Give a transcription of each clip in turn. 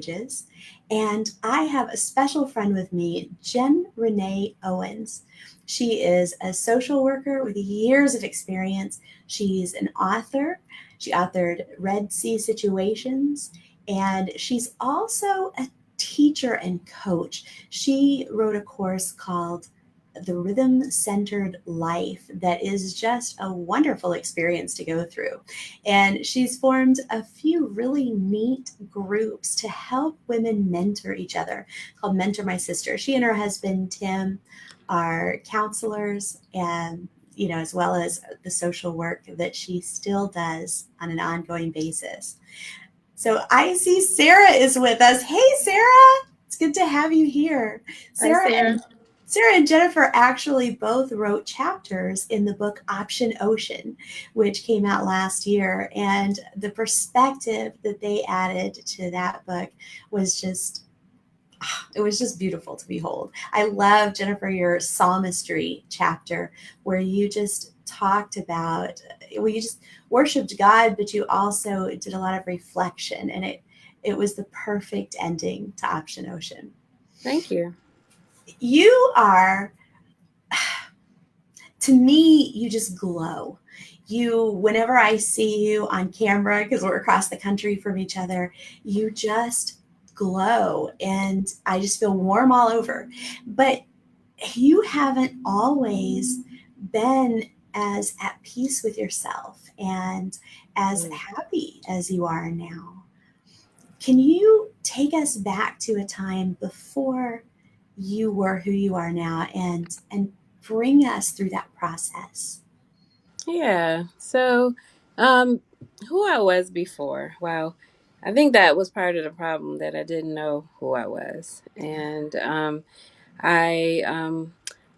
messages. And I have a special friend with me, JennRene Owens. She is a social worker with years of experience. She's an author. She authored Red Sea Situations, and she's also a teacher and coach. She wrote a course called The Rhythm Centered Life that is just a wonderful experience to go through. And she's formed a few really neat groups to help women mentor each other called Mentor My Sister. She and her husband, Tim, are counselors, and as well as the social work that she still does on an ongoing basis. So I see Sarah is with us. Hey, Sarah, it's good to have you here. Hi, Sarah. Sarah and Jennifer actually both wrote chapters in the book Option Ocean, which came out last year. And the perspective that they added to that book was just beautiful to behold. I love, Jennifer, your psalmistry chapter where you just talked about, well, you just worshiped God, but you also did a lot of reflection, and it was the perfect ending to Option Ocean. Thank you. You are, to me, you just glow. Whenever I see you on camera, because we're across the country from each other, you just glow, and I just feel warm all over. But you haven't always been as at peace with yourself and as happy as you are now. Can you take us back to a time before you were who you are now, and bring us through that process? Yeah. So, um, who I was before, wow, I think that was part of the problem that I didn't know who I was. And I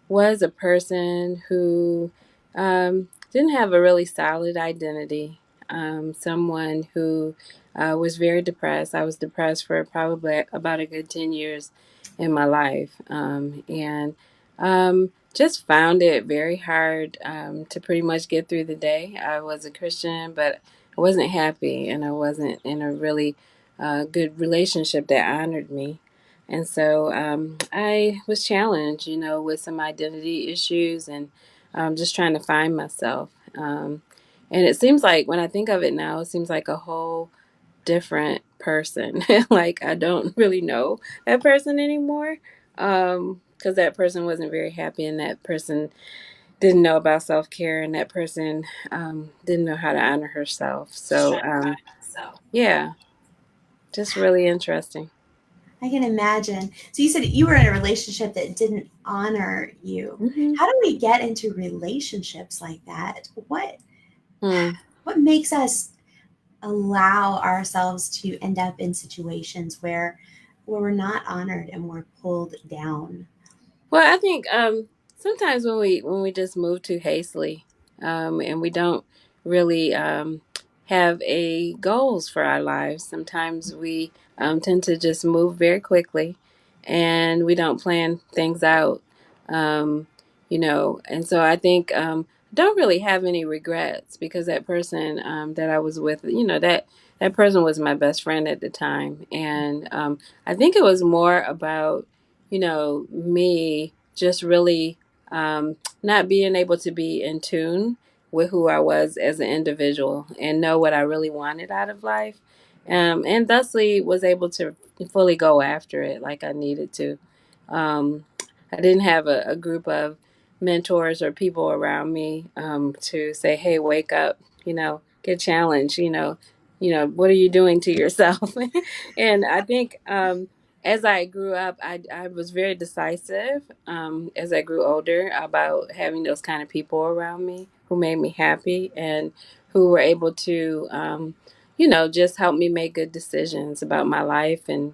was a person who didn't have a really solid identity. Someone who was very depressed. I was depressed for probably about a good 10 years in my life. And just found it very hard to pretty much get through the day. I was a Christian, but I wasn't happy, and I wasn't in a really good relationship that honored me. And so I was challenged, with some identity issues and just trying to find myself. And it seems like when I think of it now, it seems like a whole different person. Like I don't really know that person anymore because that person wasn't very happy, and that person didn't know about self care, and that person didn't know how to honor herself. So, yeah, just really interesting. I can imagine. So you said you were in a relationship that didn't honor you. Hmm. How do we get into relationships like that? Hmm. What makes us allow ourselves to end up in situations where we're not honored and we're pulled down? Well, I think sometimes when we just move too hastily, and we don't really have a goals for our lives, sometimes we tend to just move very quickly, and we don't plan things out. And so I think don't really have any regrets because that person that I was with, that person was my best friend at the time, and I think it was more about me just really not being able to be in tune with who I was as an individual and know what I really wanted out of life. And thusly was able to fully go after it like I needed to. Um, I didn't have a group of mentors or people around me to say, hey, wake up, get challenged, what are you doing to yourself? And I think as I grew up, I was very decisive as I grew older about having those kind of people around me who made me happy and who were able to, just help me make good decisions about my life. And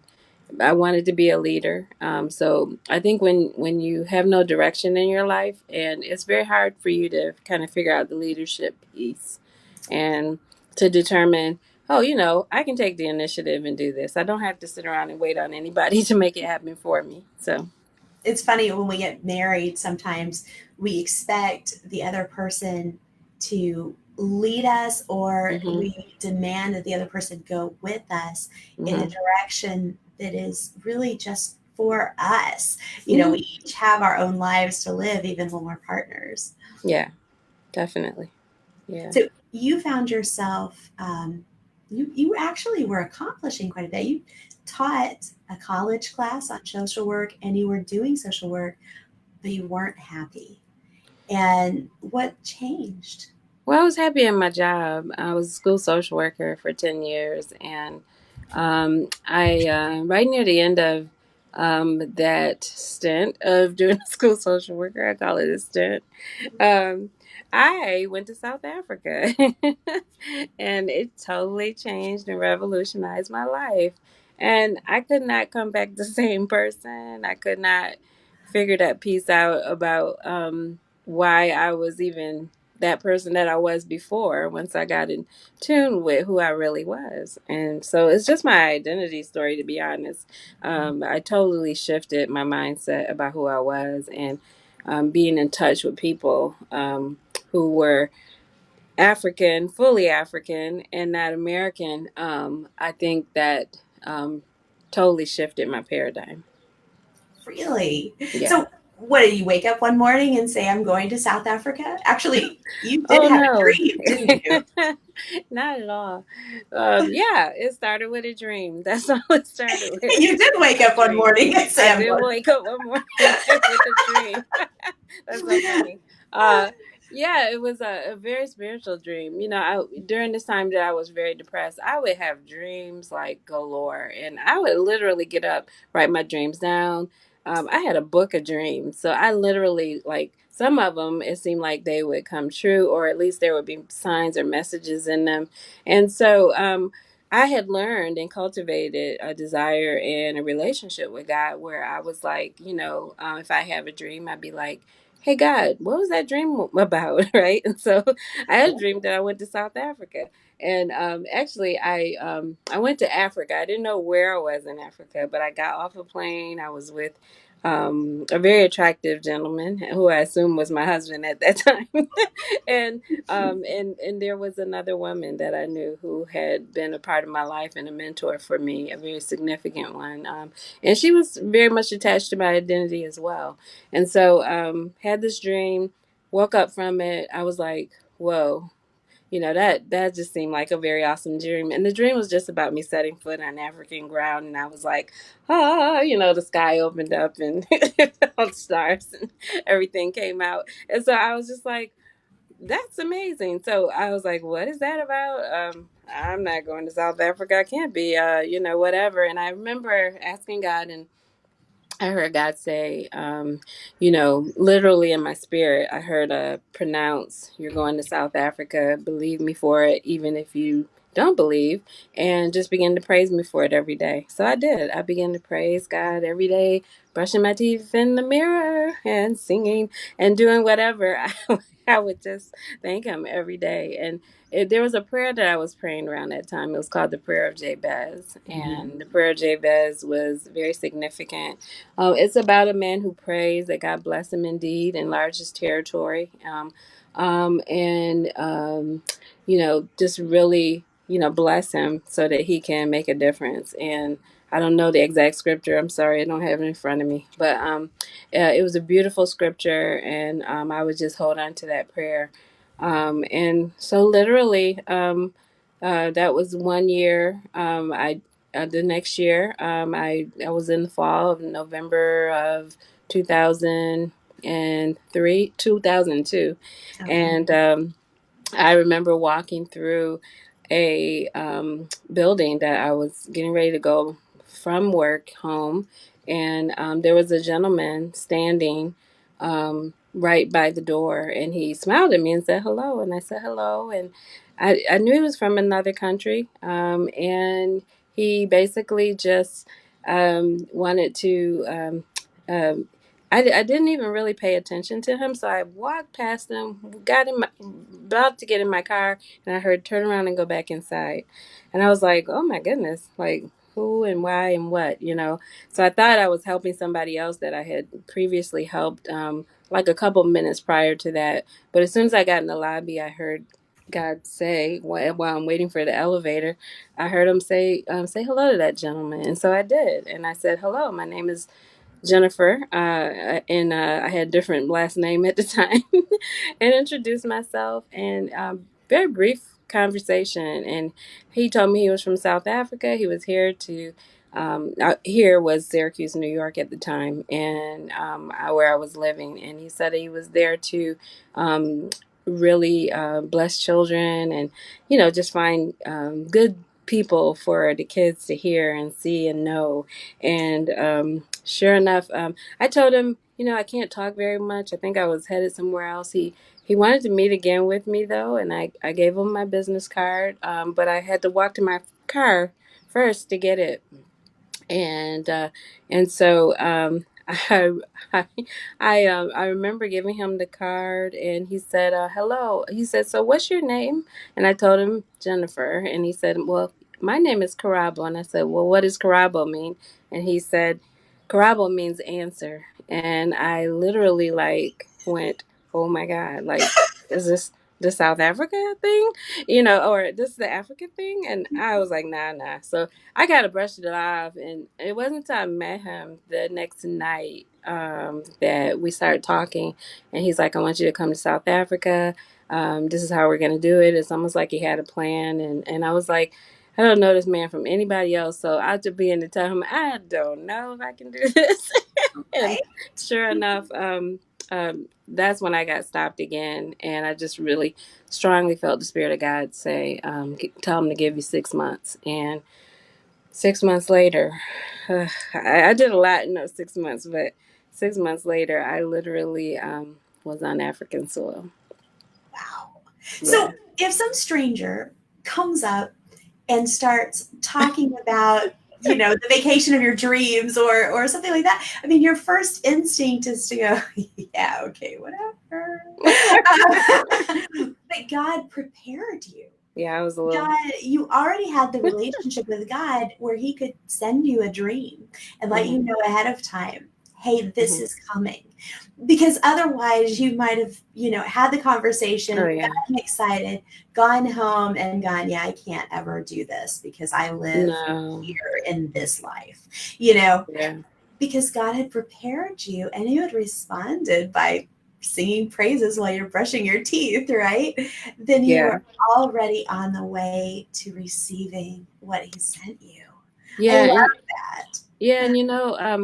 I wanted to be a leader. So I think when you have no direction in your life, and it's very hard for you to kind of figure out the leadership piece and to determine, oh, I can take the initiative and do this. I don't have to sit around and wait on anybody to make it happen for me. So, It's funny when we get married, sometimes we expect the other person to lead us or Mhm. we demand that the other person go with us in a Mhm. direction that is really just for us. We Mhm. each have our own lives to live, even when we're partners. Yeah, definitely. Yeah. So you found yourself, you actually were accomplishing quite a bit. You taught a college class on social work and you were doing social work, but you weren't happy. And what changed? Well, I was happy in my job. I was a school social worker for 10 years. And right near the end of that stint of doing school social worker, I call it a stint, um, I went to South Africa and it totally changed and revolutionized my life. And I could not come back the same person. I could not figure that piece out about why I was even that person that I was before once I got in tune with who I really was. And so it's just my identity story, to be honest. I totally shifted my mindset about who I was and being in touch with people who were African, fully African, and not American. I think that totally shifted my paradigm. Really? Yeah. So, what did you wake up one morning and say, I'm going to South Africa? Actually, you did Oh have a no, dream, didn't you? not at all. Yeah, it started with a dream. That's all it started with. You did wake A up one dream. morning and say, I I'm did going. wake up one morning with a dream. That's so funny. Uh, yeah, it was a very spiritual dream. During this time that I was very depressed, I would have dreams like galore, and I would literally get up, write my dreams down. I had a book of dreams, so I literally like some of them. It seemed like they would come true, or at least there would be signs or messages in them, and so. I had learned and cultivated a desire and a relationship with God where I was like, if I have a dream, I'd be like, hey, God, what was that dream about? Right. And so I had a dream that I went to South Africa. And actually, I went to Africa. I didn't know where I was in Africa, but I got off a plane. I was with a very attractive gentleman who I assumed was my husband at that time. And there was another woman that I knew who had been a part of my life and a mentor for me, a very significant one. And she was very much attached to my identity as well. And so had this dream, woke up from it. I was like, whoa, that just seemed like a very awesome dream. And the dream was just about me setting foot on African ground. And I was like, the sky opened up and all the stars and everything came out. And so I was just like, that's amazing. So I was like, what is that about? I'm not going to South Africa. I can't be, whatever. And I remember asking God, and I heard God say, literally in my spirit, I heard pronounce, you're going to South Africa, believe me for it, even if you don't believe, and just begin to praise me for it every day. So I did. I began to praise God every day, brushing my teeth in the mirror and singing and doing whatever. I would just thank Him every day. And there was a prayer that I was praying around that time. It was called the Prayer of Jabez. And the Prayer of Jabez was very significant. It's about a man who prays that God bless him indeed, enlarge his territory, and just really, bless him so that he can make a difference. And I don't know the exact scripture. I'm sorry, I don't have it in front of me. But it was a beautiful scripture, and I would just hold on to that prayer. And so, literally, that was 1 year. The next year, I was in the fall of November of 2003, 2002, Okay. and I remember walking through a building that I was getting ready to go from work home, and there was a gentleman standing right by the door, and he smiled at me and said hello, and I said hello, and I knew he was from another country, and he basically just wanted to. Um, I didn't even really pay attention to him, so I walked past him, got in my, about to get in my car, and I heard turn around and go back inside, and I was like, oh my goodness, like who and why and what. So I thought I was helping somebody else that I had previously helped, like a couple minutes prior to that. But as soon as I got in the lobby, I heard God say while I'm waiting for the elevator, I heard him say hello to that gentleman, and so I did, and I said hello. My name is Jennifer, and I had a different last name at the time, and introduced myself, and very brief conversation. And he told me he was from South Africa. He was here to, here was Syracuse, New York at the time, and where I was living. And he said he was there to um, really bless children and, just find good people for the kids to hear and see and know. And sure enough, I told him, I can't talk very much. I think I was headed somewhere else. He wanted to meet again with me though, and I gave him my business card. But I had to walk to my car first to get it, and so I I I remember giving him the card, and he said, "Hello." He said, "So what's your name?" And I told him Jennifer, and he said, "Well, my name is Karabo." And I said, "Well, what does Karabo mean?" And he said, "Karabo means answer." And I literally like went, "Oh my God! Like, is this the South Africa thing, or this is the African thing?" And I was like, "Nah, nah." So I kind of brushed it off, and it wasn't until I met him the next night that we started talking. And he's like, "I want you to come to South Africa. This is how we're going to do it." It's almost like he had a plan. And I was like, I don't know this man from anybody else. So I just began to tell him, I don't know if I can do this. And Right? sure enough, that's when I got stopped again. And I just really strongly felt the Spirit of God say, tell him to give you 6 months. And 6 months later, I did a lot in those 6 months, but 6 months later, I literally was on African soil. Wow. Yeah. So if some stranger comes up and starts talking about, the vacation of your dreams or something like that, I mean, your first instinct is to go, yeah, okay, whatever. But God prepared you. Yeah, I was a little. God, you already had the relationship with God where He could send you a dream and let you Hmm. know ahead of time, hey, this Hmm. is coming. Because otherwise, you might have, had the Oh, conversation, yeah. gotten excited, gone home, and gone, yeah, I can't ever do this because I live No. here in this life, you know, Yeah. because God had prepared you and you had responded by singing praises while you're brushing your teeth, right? Then you Yeah. were already on the way to receiving what He sent you. I Yeah. love And that. yeah, and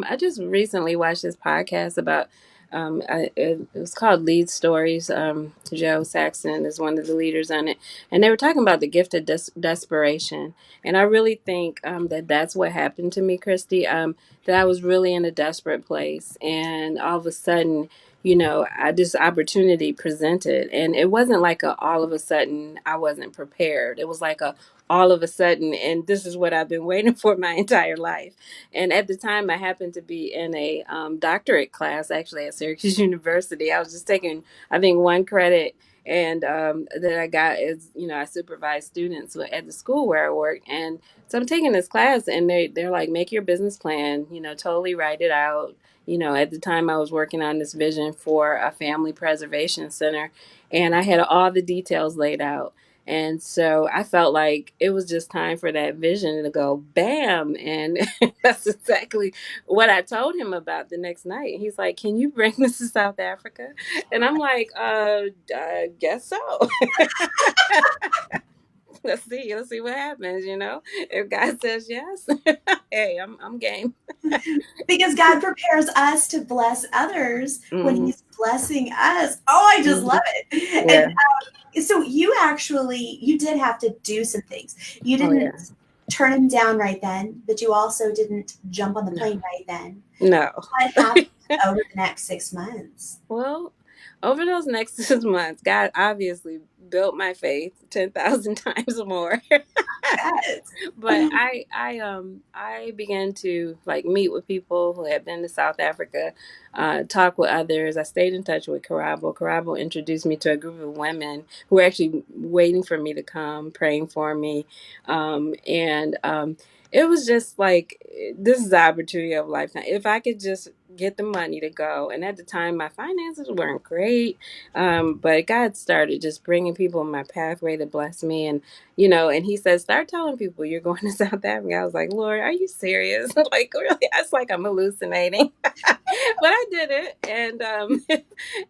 I just recently watched this podcast about it was called Lead Stories. Joe Saxon is one of the leaders on it, and they were talking about the gift of desperation. And I really think that that's what happened to me, Christy. That I was really in a desperate place, and all of a sudden, this opportunity presented, and it wasn't like a all of a sudden I wasn't prepared. It was like a all of a sudden, and this is what I've been waiting for my entire life. And at the time, I happened to be in a doctorate class actually at Syracuse University. I was just taking, I think, one credit. And that I got is, I supervise students at the school where I work. And so I'm taking this class, and they're like, make your business plan, totally write it out. At the time, I was working on this vision for a family preservation center, and I had all the details laid out. And so I felt like it was just time for that vision to go bam. And that's exactly what I told him about the next night. He's like, "Can you bring this to South Africa?" And I'm like, I guess so. Let's see what happens, If God says yes, hey, I'm game. Because God prepares us to bless others when Hmm. He's blessing us. Oh, I just Hmm. love it. Yeah. And so you did have to do some things. You Oh yeah. didn't turn him down right then, but you also didn't jump on the No. plane right then. No. What happened over the next 6 months? Well, over those next 6 months, God obviously built my faith 10,000 times more. Yes. But I began to like meet with people who had been to South Africa, talk with others. I stayed in touch with Karabo. Karabo introduced me to a group of women who were actually waiting for me to come, praying for me, and it was just like this is the opportunity of a lifetime. If I could just get the money to go. And at the time, my finances weren't great. But God started just bringing people in my pathway to bless me. And, and he said, start telling people you're going to South Africa. I was like, Lord, are you serious? Like, really? It's like I'm hallucinating. But I did it. And,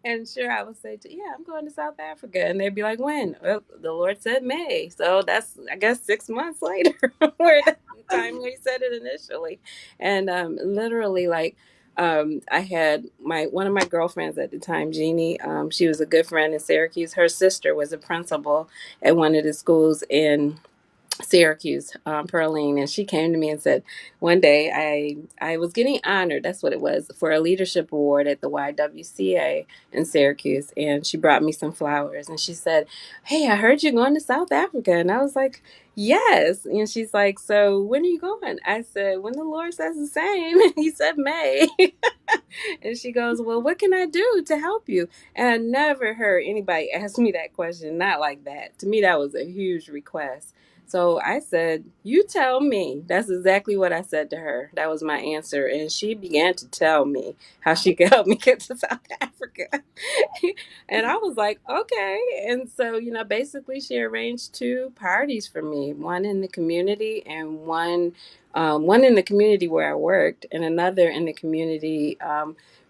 and sure, I would say, yeah, I'm going to South Africa. And they'd be like, when? Well, the Lord said May. So that's, I guess, 6 months later, where the time we said it initially. And literally, like, I had one of my girlfriends at the time, Jeannie. She was a good friend in Syracuse. Her sister was a principal at one of the schools in Syracuse, Pearline, and she came to me and said, one day I was getting honored, that's what it was, for a leadership award at the YWCA in Syracuse, and she brought me some flowers, and she said, hey, I heard you're going to South Africa, and I was like, yes, and she's like, so when are you going? I said, when the Lord says the same. He said May. And she goes, well, what can I do to help you? And I never heard anybody ask me that question, not like that. To me, that was a huge request. So I said, you tell me. That's exactly what I said to her. That was my answer. And she began to tell me how she could help me get to South Africa. And I was like, okay. And so, basically she arranged two parties for me, one in the community and one in the community where I worked and another in the community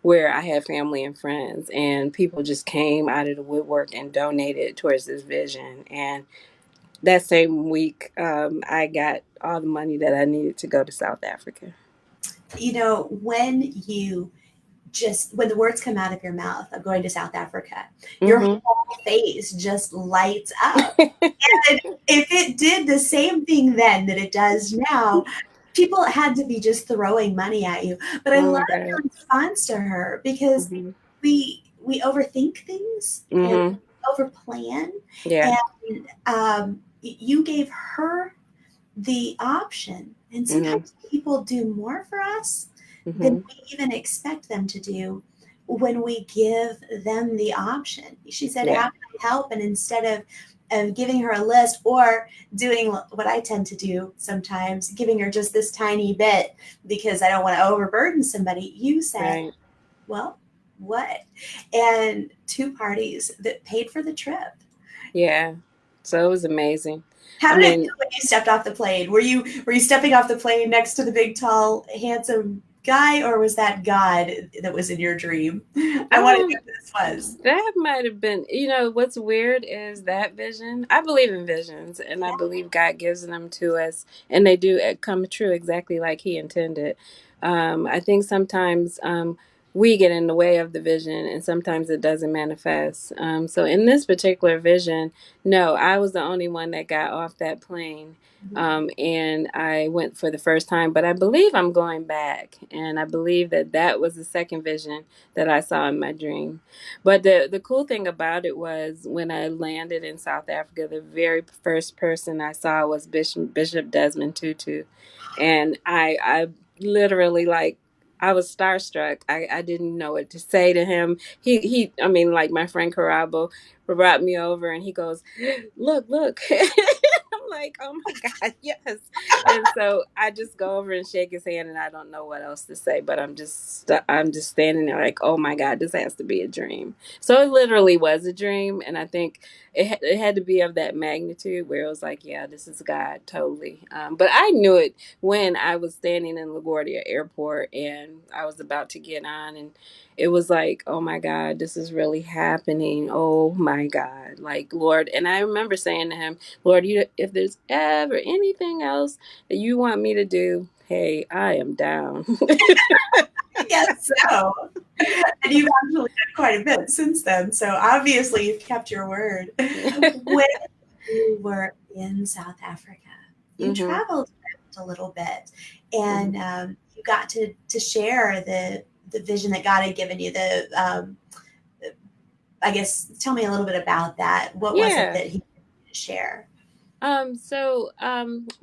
where I had family and friends. And people just came out of the woodwork and donated towards this vision. And that same week, I got all the money that I needed to go to South Africa. When the words come out of your mouth of going to South Africa, your Mm-hmm. whole face just lights up. And if it did the same thing then that it does now, people had to be just throwing money at you. But I Oh love my your God. response to her because Mm-hmm. we overthink things and Mm-hmm. overplan. Yeah. And you gave her the option. And Mm-hmm. sometimes people do more for us than Mm-hmm. we even expect them to do when we give them the option. She said, Yeah. how can I help? And instead of giving her a list or doing what I tend to do sometimes, giving her just this tiny bit because I don't want to overburden somebody, you said, Right. well, what? And two parties that paid for the trip. Yeah. So it was amazing. How I did it feel mean, when you stepped off the plane? Were you stepping off the plane next to the big, tall, handsome guy, or was that God that was in your dream? I want to um, know who this was. that might have been, what's weird is that vision. I believe in visions and I believe God gives them to us and they do come true exactly like He intended. I think sometimes we get in the way of the vision and sometimes it doesn't manifest. So in this particular vision, no, I was the only one that got off that plane. And I went for the first time, but I believe I'm going back. And I believe that that was the second vision that I saw in my dream. But the cool thing about it was when I landed in South Africa, the very first person I saw was Bishop Desmond Tutu, and I literally like I was starstruck. I didn't know what to say to him. He I mean like my friend Karabo brought me over and he goes, look. I'm like, oh my God, yes. And so I just go over and shake his hand, and I don't know what else to say, but I'm just standing there like, oh my God, this has to be a dream. So it literally was a dream, and I think it had to be of that magnitude where it was like, yeah, this is God, totally. But I knew it when I was standing in LaGuardia Airport, and I was about to get on, and it was like, oh my God, this is really happening. Oh my God, like Lord. And I remember saying to him, Lord, if there's ever anything else that you want me to do, hey, I am down. I guess so. And you've actually done quite a bit since then. So obviously you've kept your word. When you were in South Africa, you Hmm. traveled a little bit and Hmm. you got to share the vision that God had given you. I guess tell me a little bit about that. What was it Yeah. that he wanted you to share?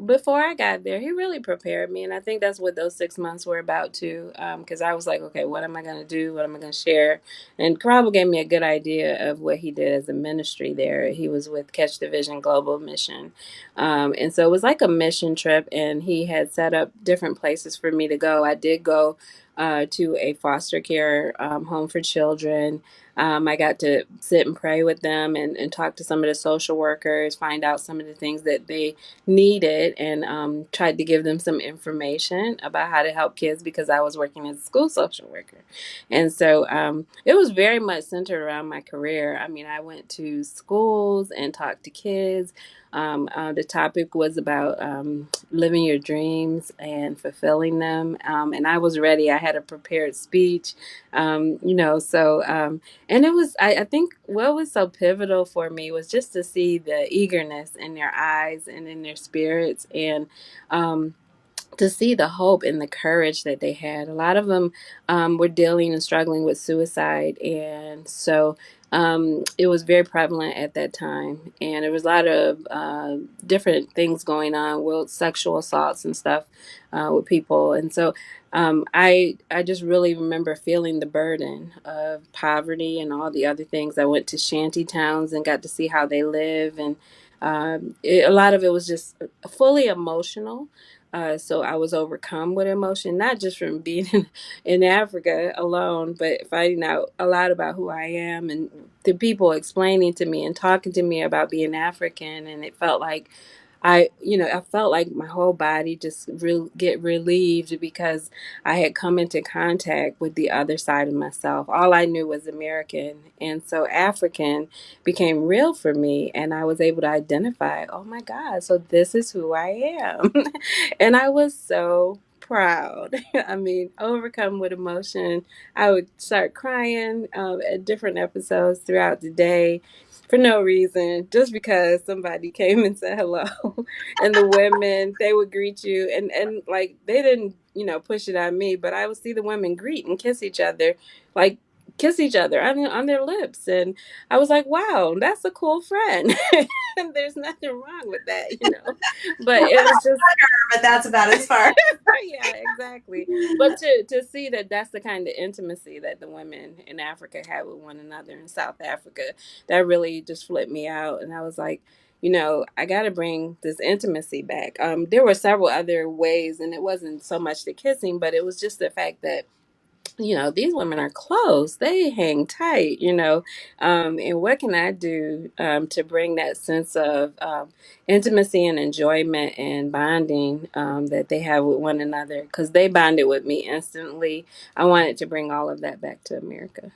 Before I got there, he really prepared me, and I think that's what those 6 months were about too. Because I was like, okay, what am I going to do? What am I going to share? And Karabo gave me a good idea of what he did as a ministry there. He was with Catch the Vision Global Mission, and so it was like a mission trip, and he had set up different places for me to go. I did go. to a foster care home for children. I got to sit and pray with them and talk to some of the social workers, find out some of the things that they needed, and tried to give them some information about how to help kids because I was working as a school social worker. And so it was very much centered around my career. I mean, I went to schools and talked to kids. The topic was about living your dreams and fulfilling them. And I was ready. I had a prepared speech, and it was, I think what was so pivotal for me was just to see the eagerness in their eyes and in their spirits. And, to see the hope and the courage that they had. A lot of them were dealing and struggling with suicide. And so it was very prevalent at that time. And there was a lot of different things going on with sexual assaults and stuff with people. And so I just really remember feeling the burden of poverty and all the other things. I went to shanty towns and got to see how they live. And a lot of it was just fully emotional. So I was overcome with emotion, not just from being in Africa alone, but finding out a lot about who I am and the people explaining to me and talking to me about being African. And it felt like I felt like my whole body just get relieved because I had come into contact with the other side of myself. All I knew was American. And so African became real for me. And I was able to identify, oh my God, so this is who I am. And I was so proud. I mean, overcome with emotion. I would start crying at different episodes throughout the day for no reason, just because somebody came and said hello. And the women, they would greet you, and like they didn't, push it on me, but I would see the women greet and like kiss each other on their lips, and I was like, wow, that's a cool friend. And there's nothing wrong with that. But it was just But that's about as far. yeah, exactly. But to see that that's the kind of intimacy that the women in Africa had with one another in South Africa, that really just flipped me out. And I was like, I got to bring this intimacy back. There were several other ways, and it wasn't so much the kissing, but it was just the fact that these women are close. They hang tight. And what can I do to bring that sense of intimacy and enjoyment and bonding that they have with one another? Because they bonded with me instantly. I wanted to bring all of that back to America.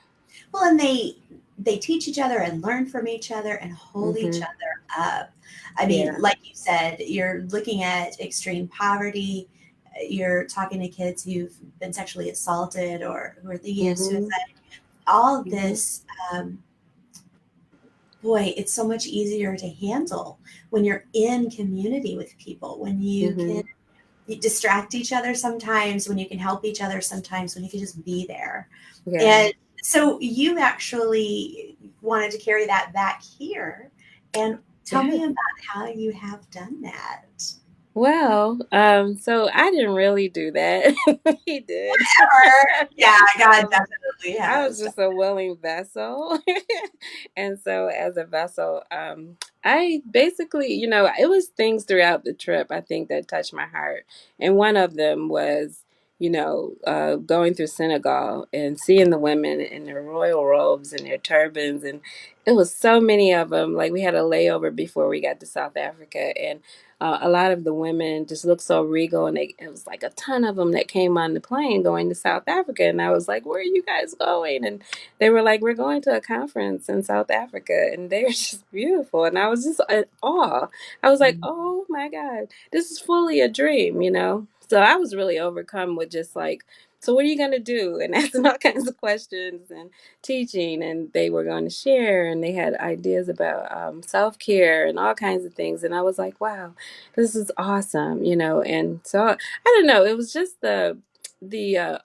Well, and they teach each other and learn from each other and hold each Hmm. other up. I mean, Yeah. like you said, you're looking at extreme poverty. You're talking to kids who've been sexually assaulted or who are thinking of Hmm. suicide. All of Hmm. this, boy, it's so much easier to handle when you're in community with people, when you can Hmm. distract each other sometimes, when you can help each other sometimes, when you can just be there. Yeah. And so you actually wanted to carry that back here. And tell Yeah. me about how you have done that. Well, so I didn't really do that. He did. Or, yeah, God um, definitely I was has. just a willing vessel. And so as a vessel, I basically, it was things throughout the trip I think that touched my heart. And one of them was, going through Senegal and seeing the women in their royal robes and their turbans. And it was so many of them. Like we had a layover before we got to South Africa. And a lot of the women just looked so regal, and it was like a ton of them that came on the plane going to South Africa. And I was like, where are you guys going? And they were like, we're going to a conference in South Africa. And they're just beautiful. And I was just in awe. I was like, oh my God, this is fully a dream. So I was really overcome with just like, so what are you going to do? And asking all kinds of questions and teaching. And they were going to share, and they had ideas about self-care and all kinds of things. And I was like, wow, this is awesome. And so I don't know, it was just the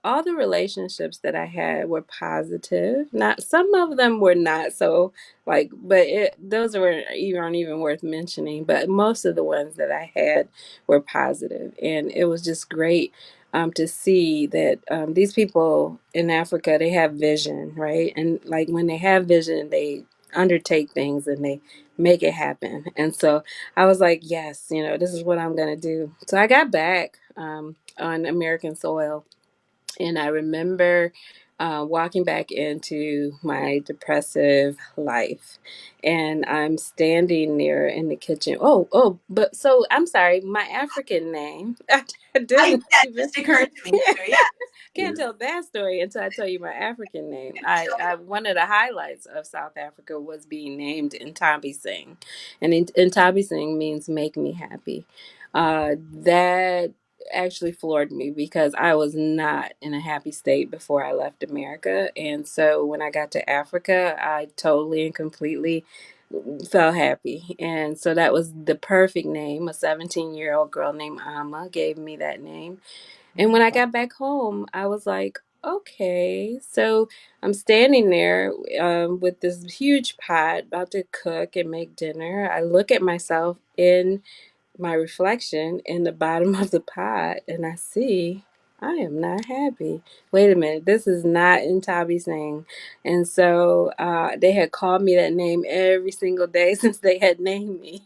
all the relationships that I had were positive. Not some of them were not so like, but those aren't even worth mentioning. But most of the ones that I had were positive, and it was just great to see that these people in Africa, they have vision, right? And like when they have vision, they undertake things and they make it happen. And so I was like, yes, this is what I'm gonna do. So I got back on American soil, And I remember walking back into my depressive life, and I'm standing there in the kitchen. But so I'm sorry, my African name. I I didn't That even just occurred to me too. Yeah. can't tell that story until I tell you my African name. I one of the highlights of South Africa was being named Intabising, and Intabising means make me happy. That actually floored me because I was not in a happy state before I left America. And so when I got to Africa, I totally and completely felt happy. And so that was the perfect name. A 17-year-old girl named Amma gave me that name. And when I got back home, I was like, okay. So I'm standing there with this huge pot about to cook and make dinner. I look at myself in my reflection in the bottom of the pot and I see I am not happy. Wait a minute, this is not in Tabby saying. And so they had called me that name every single day since they had named me.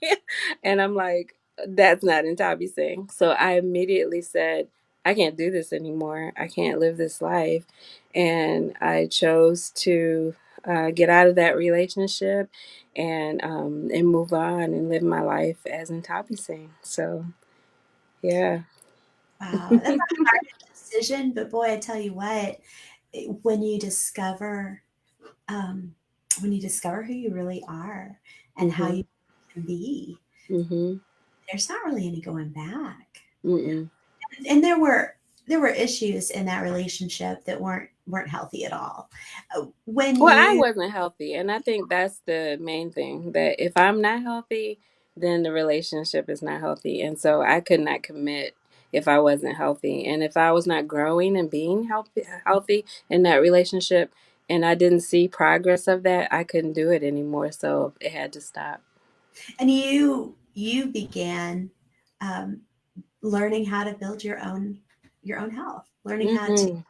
And I'm like, that's not in Tabby saying. So I immediately said, I can't do this anymore. I can't live this life. And I chose to get out of that relationship and move on and live my life as Ntabi sing. So yeah. Wow, that's a hard decision, but boy, I tell you what, when you discover um, when you discover who you really are and how Mhm. you can be, Mhm. there's not really any going back. Mm-mm. And there were issues in that relationship that weren't healthy at all. When Well, I you wasn't healthy, and I think that's the main thing. That if I'm not healthy, then the relationship is not healthy, and so I could not commit if I wasn't healthy, and if I was not growing and being healthy in that relationship, and I didn't see progress of that, I couldn't do it anymore. So it had to stop. you began um, learning how to build your own health, learning how to. Mhm.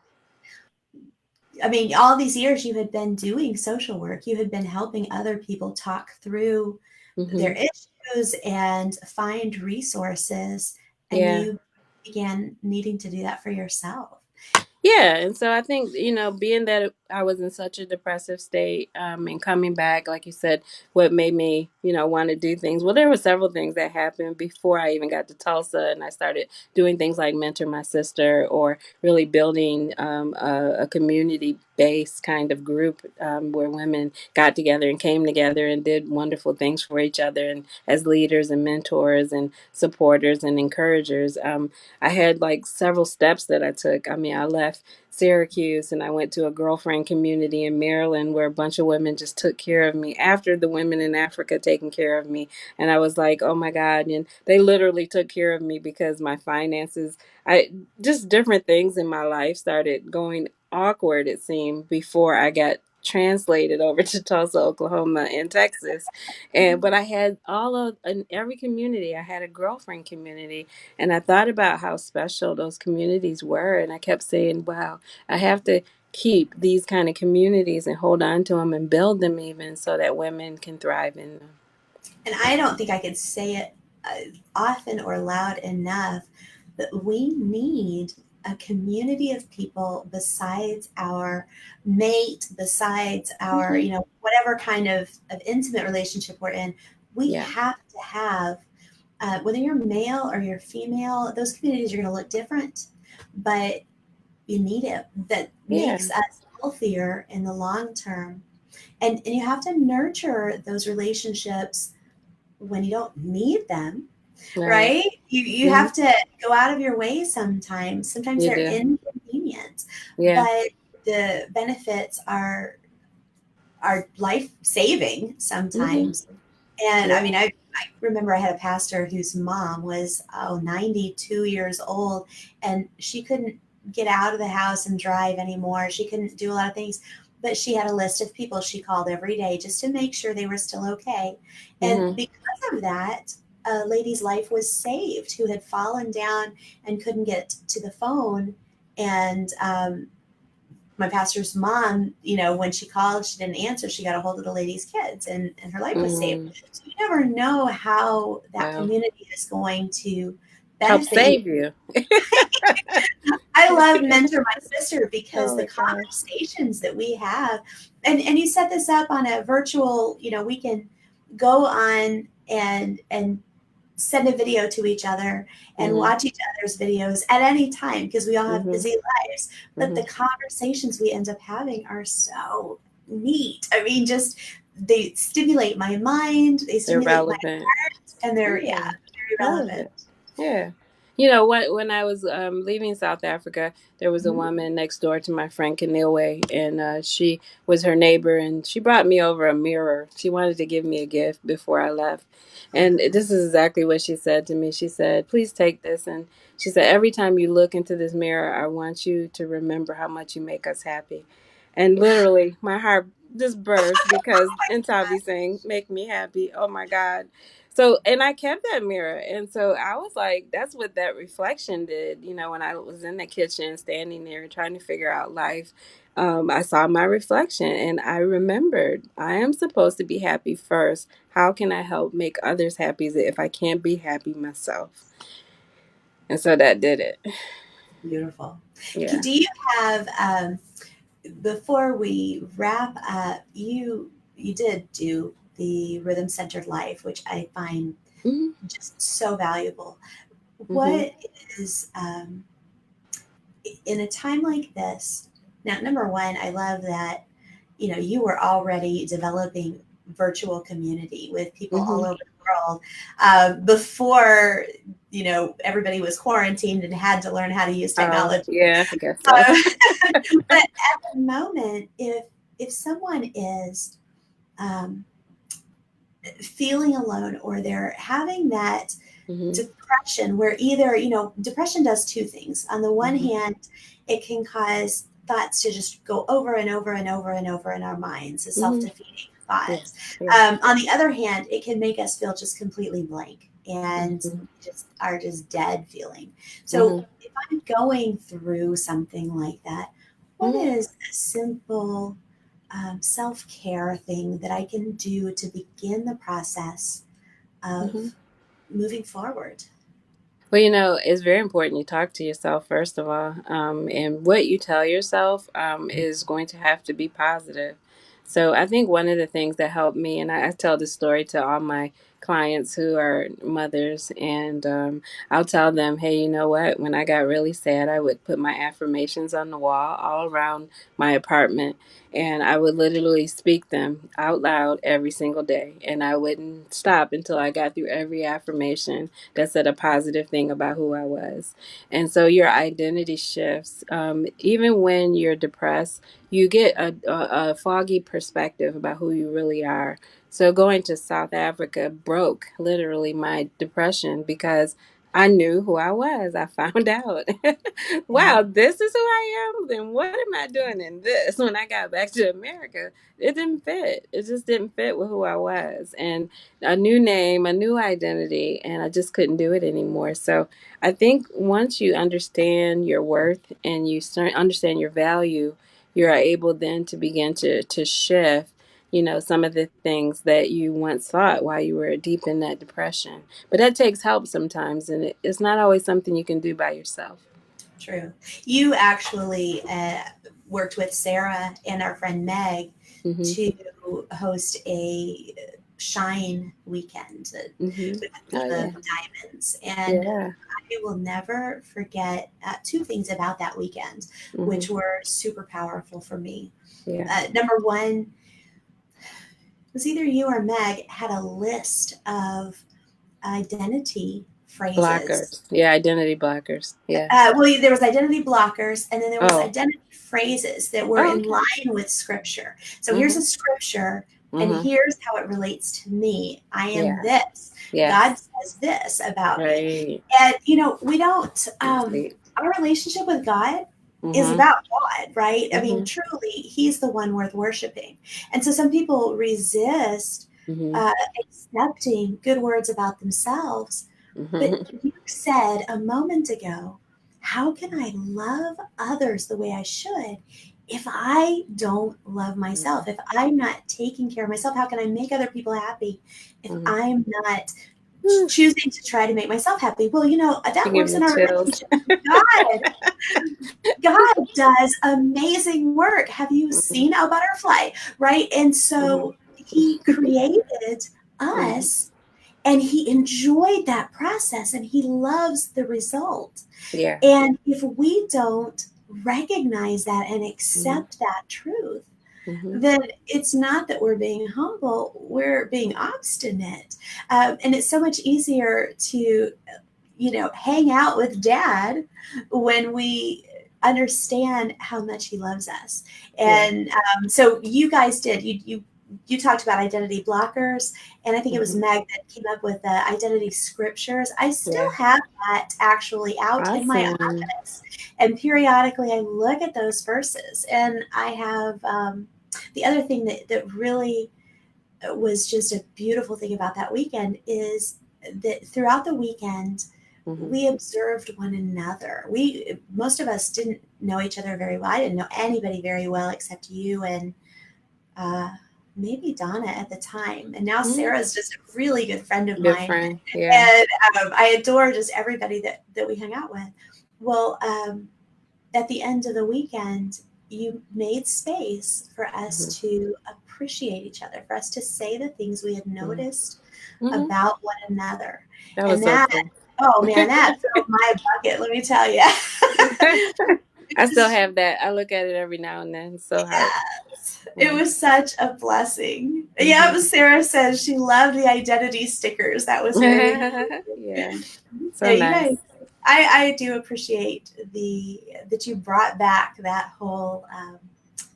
I mean, all these years you had been doing social work, you had been helping other people talk through their Mhm. issues and find resources, and Yeah. you began needing to do that for yourself. Yeah, and so I think, being that I was in such a depressive state, and coming back, like you said, what made me, want to do things. Well, there were several things that happened before I even got to Tulsa, and I started doing things like mentor my sister or really building a community based kind of group where women got together and came together and did wonderful things for each other and as leaders and mentors and supporters and encouragers. I had like several steps that I took. I mean, I left Syracuse and I went to a girlfriend community in Maryland where a bunch of women just took care of me after the women in Africa taking care of me. And I was like, oh my God. And they literally took care of me because my finances, just different things in my life started going awkward, it seemed, before I got translated over to Tulsa, Oklahoma and Texas. But I had all of in every community, I had a girlfriend community, and I thought about how special those communities were. And I kept saying, wow, I have to keep these kind of communities and hold on to them and build them even so that women can thrive in them. And I don't think I could say it often or loud enough that we need a community of people besides our mate, besides our, Hmm. whatever kind of intimate relationship we're in. We Yeah. have to have, whether you're male or you're female, those communities are going to look different, but you need it. That Yeah. makes us healthier in the long term. And you have to nurture those relationships when you don't need them, Right. right? You Hmm. have to go out of your way sometimes. Sometimes You they're do. inconvenient, Yeah. but the benefits are life saving Hmm. sometimes. And I Yeah. mean, I remember I had a pastor whose mom was 92 years old, and she couldn't get out of the house and drive anymore. She couldn't do a lot of things, but she had a list of people she called every day just to make sure they were still okay. And Hmm. because of that, a lady's life was saved who had fallen down and couldn't get to the phone. And my pastor's mom, when she called, she didn't answer. She got a hold of the lady's kids, and her life was saved. Mm. So you never know how that Wow. community is going to Help benefit save you. I love Mentor My Sister because Oh the my gosh. conversations that we have, and you set this up on a virtual, we can go on and send a video to each other and Mhm. watch each other's videos at any time because we all have Mhm. busy lives. But the Mhm. conversations we end up having are so neat. I mean, just they stimulate my mind, they They're stimulate my relevant. heart, and they're, Yeah. yeah, very relevant. Relevant. Yeah. You know, when I was leaving South Africa, there was a Mhm. woman next door to my friend Keneilwe, and she was her neighbor, and she brought me over a mirror. She wanted to give me a gift before I left. And this is exactly what she said to me. She said, "Please take this." And she said, "Every time you look into this mirror, I want you to remember how much you make us happy." And literally, my heart just burst because Intavi saying, "Make me happy." Oh my God. So, and I kept that mirror. And so I was like, that's what that reflection did. You know, when I was in the kitchen, standing there trying to figure out life, I saw my reflection and I remembered I am supposed to be happy first. How can I help make others happy if I can't be happy myself? And so that did it. Beautiful. Yeah. Do you have before we wrap up, you did do the rhythm centered life, which I find Hmm. just so valuable. Hmm. What is in a time like this? Now, number one, I love that you were already developing virtual community with people all Hmm. over the world before everybody was quarantined and had to learn how to use Oh, technology. yeah, I guess so. Um, but at the moment, if someone is um, feeling alone or they're having that Hmm. depression, where either depression does two things. On the one Hmm. hand, it can cause thoughts to just go over and over and over and over in our minds, a Hmm. self-defeating Yeah. thoughts. Yeah. On the other hand, it can make us feel just completely blank and Hmm. just are just dead feeling. So Hmm. if I'm going through something like that, what Hmm. is a simple self care thing that I can do to begin the process Hmm. of moving forward? Well, you know, it's very important you talk to yourself first of all, and what you tell yourself is going to have to be positive. So I think one of the things that helped me, and I tell this story to all my clients who are mothers, and I'll tell them, hey, you know what? When I got really sad, I would put my affirmations on the wall all around my apartment, and I would literally speak them out loud every single day, and I wouldn't stop until I got through every affirmation that said a positive thing about who I was. And so your identity shifts. Even when you're depressed, you get a foggy perspective about who you really are. So going to South Africa broke literally my depression because I knew who I was. I found out, Yeah. wow, this is who I am. Then what am I doing in this? When I got back to America, it didn't fit. It just didn't fit with who I was. And a new name, a new identity, and I just couldn't do it anymore. So I think once you understand your worth and you start understand your value, you're able then to begin to shift, you know, some of the things that you once thought while you were deep in that depression. But that takes help sometimes, and it's not always something you can do by yourself. True. You actually worked with Sarah and our friend Meg Hmm. to host a shine weekend Hmm. with the Oh theme of yeah. diamonds. And Yeah. I will never forget two things about that weekend, Hmm. which were super powerful for me. Yeah. Number one was either you or Meg had a list of identity phrases. Blockers. Yeah, identity blockers. Yeah. Well, there was identity blockers, and then there was Oh. identity phrases that were Oh, in okay. line with scripture. So here's Hmm. a scripture, and Hmm. here's how it relates to me. I am Yeah. this. God Yes. says this about me, Right. and we don't. Right. Our relationship with God is Mhm. about God, right? I mean, Mhm. truly, He's the one worth worshiping, and so some people resist Mhm. uh, accepting good words about themselves. But Mhm. you said a moment ago, how can I love others the way I should if I don't love myself? If I'm not taking care of myself, how can I make other people happy if Mhm. I'm not Whew. choosing to try to make myself happy. Well, You that give works me in our chills. relationship. God, God does amazing work. Have you Mhm, seen a butterfly? Right. And mhm, so he created mhm. us and he enjoyed that process and he loves the result. Yeah. And if we don't recognize that and Mhm, accept that truth, mhm. then it's not that we're being humble, we're being obstinate. And it's so much easier to, hang out with dad when we understand how much he loves us. Yeah. And so you guys did, you talked about identity blockers, and I think it was Mhm. Meg that came up with the identity scriptures. I still Yeah. have that actually out in my Awesome. office, and periodically I look at those verses. And I have the other thing that really was just a beautiful thing about that weekend is that throughout the weekend Mhm. we observed one another. We Most of us didn't know each other very well. I didn't know anybody very well except you and uh, maybe Donna at the time. And now Mhm. Sarah's just a really good friend of Good mine, friend. Yeah. and I adore just everybody that we hung out with. Well, at the end of the weekend, you made space for us Mhm, to appreciate each other, for us to say the things we had mhm, noticed mhm. about one another. That was And so that, cool. oh man, that filled my bucket, let me tell you. I still have that. I look at it every now and then. So hard. Yes, it Yeah. was such a blessing. Yeah, Mhm. but Sarah says she loved the identity stickers. That was very, Yeah. yeah, So you nice. guys. I do appreciate that you brought back that whole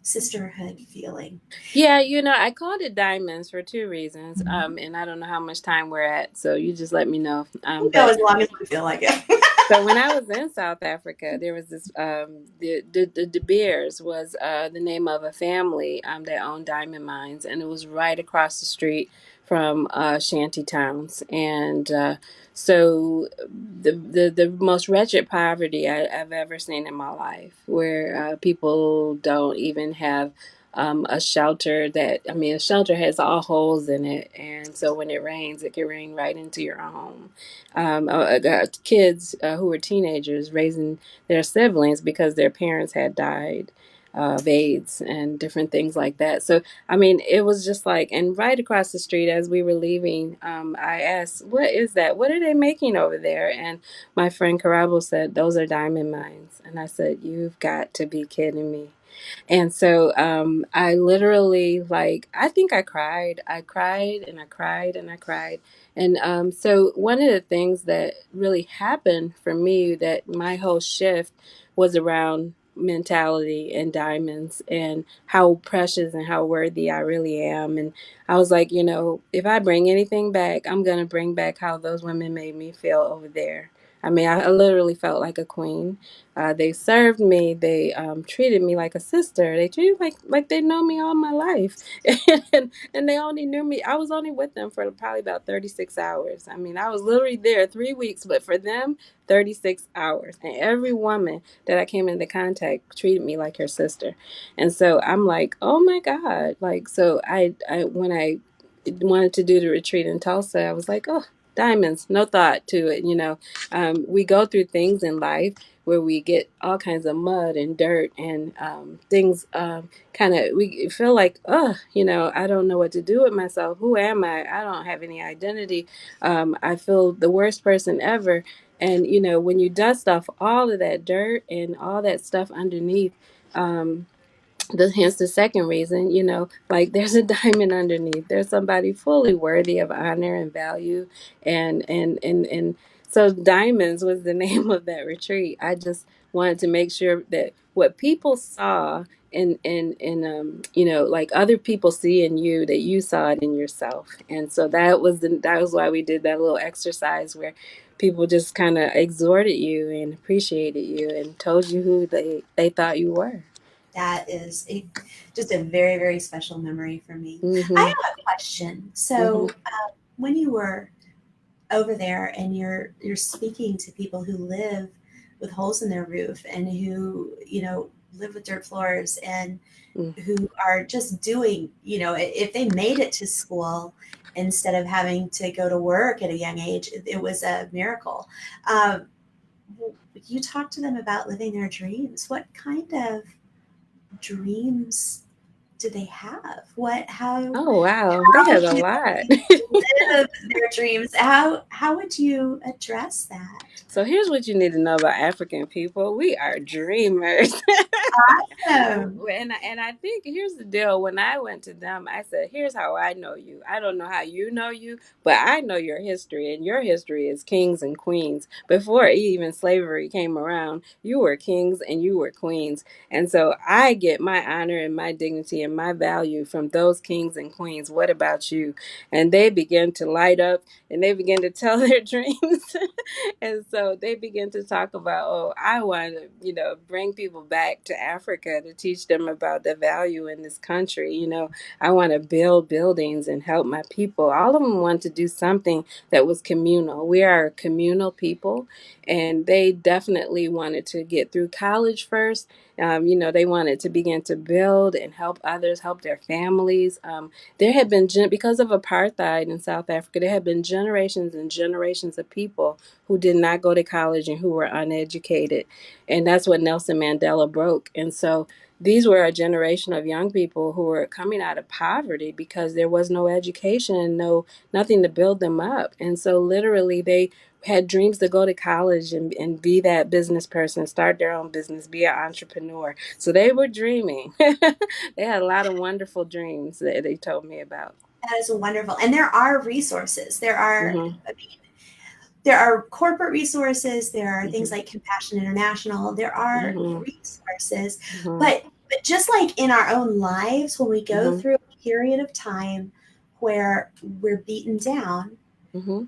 sisterhood feeling. Yeah, I called it diamonds for two reasons. And I don't know how much time we're at, so you just let me know. We'll go But as long as we feel like it. so when I was in South Africa, there was this the De Beers was the name of a family that owned diamond mines, and it was right across the street from shanty towns, and so the most wretched poverty I've ever seen in my life, where people don't even have. A shelter a shelter has all holes in it. And so when it rains, it can rain right into your home. Kids who were teenagers raising their siblings because their parents had died of AIDS and different things like that. So, it was just like, and right across the street as we were leaving, I asked, "What is that? What are they making over there?" And my friend Carabo said, "Those are diamond mines." And I said, "You've got to be kidding me." And so I literally, like, I think I cried. I cried and I cried and I cried. And so one of the things that really happened for me, that my whole shift was around mentality and diamonds and how precious and how worthy I really am. And I was like, if I bring anything back, I'm going to bring back how those women made me feel over there. I literally felt like a queen. They served me. They treated me like a sister. They treated me like they know me all my life, and they only knew me. I was only with them for probably about 36 hours. I was literally there 3 weeks, but for them, 36 hours. And every woman that I came into contact treated me like her sister, and so I'm like, oh my God, like so. I when I wanted to do the retreat in Tulsa, I was like, oh, diamonds, no thought to it. We go through things in life where we get all kinds of mud and dirt and things kind of, we feel like, oh, I don't know what to do with myself. Who am I? I don't have any identity. I feel the worst person ever. And, when you dust off all of that dirt and all that stuff underneath, um, hence the second reason, like there's a diamond underneath. There's somebody fully worthy of honor and value. And so diamonds was the name of that retreat. I just wanted to make sure that what people saw like other people see in you, that you saw it in yourself. And so that was why we did that little exercise where people just kind of exhorted you and appreciated you and told you who they thought you were. That is just a very, very special memory for me. I Mm-hmm. have a question. Mm-hmm. So, when you were over there and you're speaking to people who live with holes in their roof and who live with dirt floors and Mm. who are just doing, if they made it to school instead of having to go to work at a young age, it was a miracle. Um, you talk to them about living their dreams. What kind of dreams do they have? Oh, wow. They How had a do lot. they live their dreams? How would you address that? So here's what you need to know about African people. We are dreamers. Um, And I think here's the deal. When I went to them, I said, "Here's how I know you. I don't know how you know you, but I know your history, and your history is kings and queens. Before even slavery came around, you were kings and you were queens, and so I get my honor and my dignity and my value from those kings and queens. What about you?" And they begin to light up, and they begin to tell their dreams. And so they begin to talk about, oh, I want to, bring people back to Africa to teach them about the value in this country. I want to build buildings and help my people. All of them want to do something that was communal. We are a communal people, and they definitely wanted to get through college first. They wanted to begin to build and help others, help their families. There had been, because of apartheid in South Africa, there had been generations and generations of people who did not go to college and who were uneducated. And that's what Nelson Mandela broke. And so these were a generation of young people who were coming out of poverty because there was no education, nothing to build them up. And so literally they had dreams to go to college and be that business person, start their own business, be an entrepreneur. So they were dreaming. They had a lot of wonderful dreams that they told me about. that is wonderful. And there are resources. Hmm. I mean, there are corporate resources. There are things Hmm. like Compassion International. There are Hmm. resources, Hmm. but just like in our own lives, when we go Hmm. through a period of time where we're beaten down, Hmm.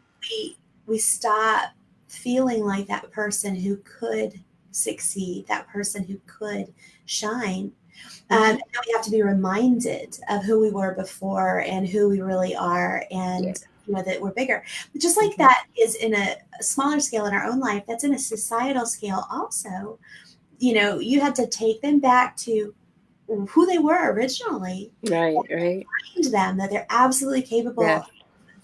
we stop feeling like that person who could succeed, that person who could shine. Hmm. And we have to be reminded of who we were before and who we really are, Yeah. and that we're bigger. But just like Hmm. that is in a smaller scale in our own life, that's in a societal scale also. You had to take them back to who they were originally Right, right. and remind them that they're absolutely capable Yeah. of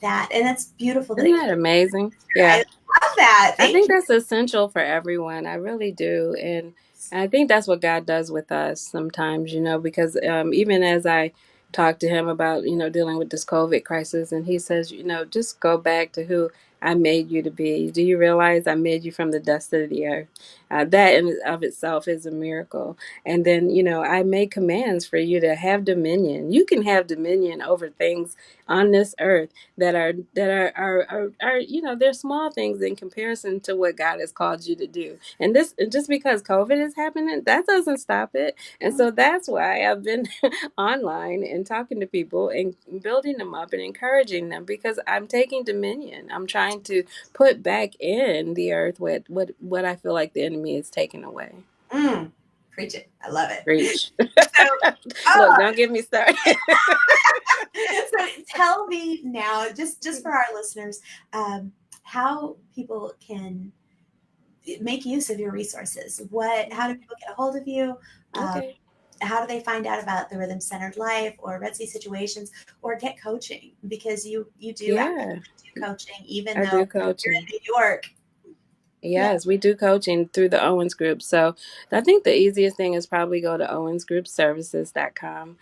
that. And that's beautiful Isn't that that amazing? I Yeah. love that. I Thank think you. that's essential for everyone. I really do. And I think that's what God does with us sometimes, because even as I talk to him about, dealing with this COVID crisis, and he says, just go back to who I made you to be. Do you realize I made you from the dust of the earth? That in and of itself is a miracle. And then, I make commands for you to have dominion. You can have dominion over things on this earth that are they're small things in comparison to what God has called you to do. And this, just because COVID is happening, that doesn't stop it. And so that's why I've been online and talking to people and building them up and encouraging them, because I'm taking dominion. I'm trying to put back in the earth what I feel like the enemy is taking away. Mm, preach it. I love it. Preach. So, Look, oh, don't get me started. so tell me now, just for our listeners, how people can make use of your resources. How do people get a hold of you? Um, Okay. how do they find out about the Rhythm Centered Life or Red Sea Situations or get coaching? Because you do actually Yeah, do coaching, even I though do you're coaching. in New York. Yeah. Yes, we do coaching through the Owens Group. So I think the easiest thing is probably go to owensgroupservices.com.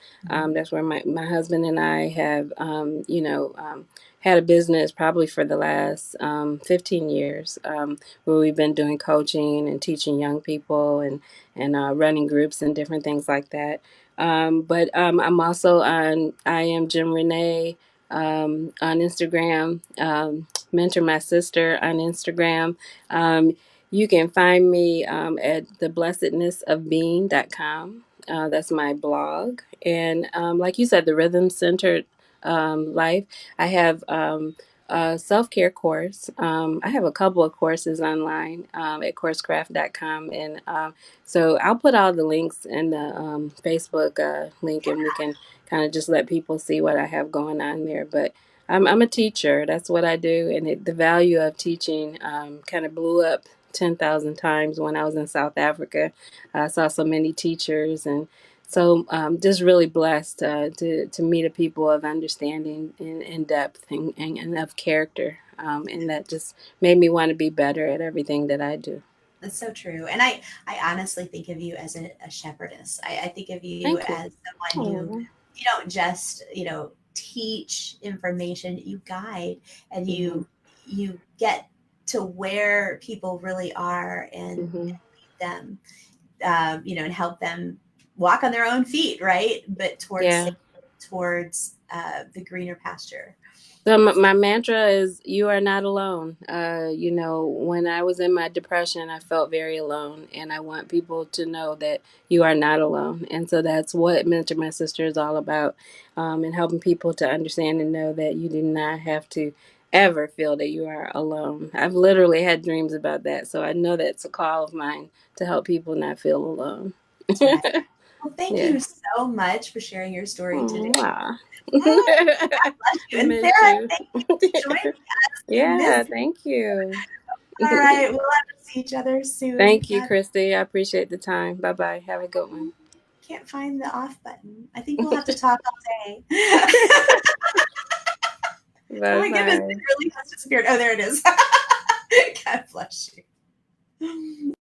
That's where my husband and I have, had a business probably for the last 15 years, where we've been doing coaching and teaching young people and running groups and different things like that. But I'm also I am Jim Renee on Instagram, Mentor My Sister on Instagram. um, you can find me at theblessednessofbeing.com. That's my blog. And like you said, the rhythm centered life. I have a self care course. I have a couple of courses online at coursecraft.com. And so I'll put all the links in the Facebook link, and we can kind of just let people see what I have going on there. But I'm a teacher. That's what I do. And the value of teaching kind of blew up 10,000 times when I was in South Africa. I saw so many teachers, and so just really blessed to meet a people of understanding and depth and of character. And that just made me want to be better at everything that I do. That's so true. And I honestly think of you as a shepherdess. I think of you Thank you. as someone who, Oh. you don't just, teach information, you guide, and Hmm. you get to where people really are and Hmm. lead them, and help them walk on their own feet, right? But towards Yeah. safety, towards the greener pasture. So my mantra is, "You are not alone." When I was in my depression, I felt very alone, and I want people to know that you are not alone. And so that's what Mentor My Sister is all about, and helping people to understand and know that you do not have to ever feel that you are alone. I've literally had dreams about that, so I know that's a call of mine to help people not feel alone. That's right. Well, thank Yeah. you so much for sharing your story today. Aw. Yeah, God bless you. And Miss Sarah, you. thank you for joining us. We Yeah, missed you. thank you. All right. We'll have to see each other soon. Thank you, God, Christy. I appreciate the time. Bye bye. Have a good one. can't find the off button. I think we'll have to talk all day. Oh Bye my goodness, it bye. really has disappeared. Oh, there it is. God bless you.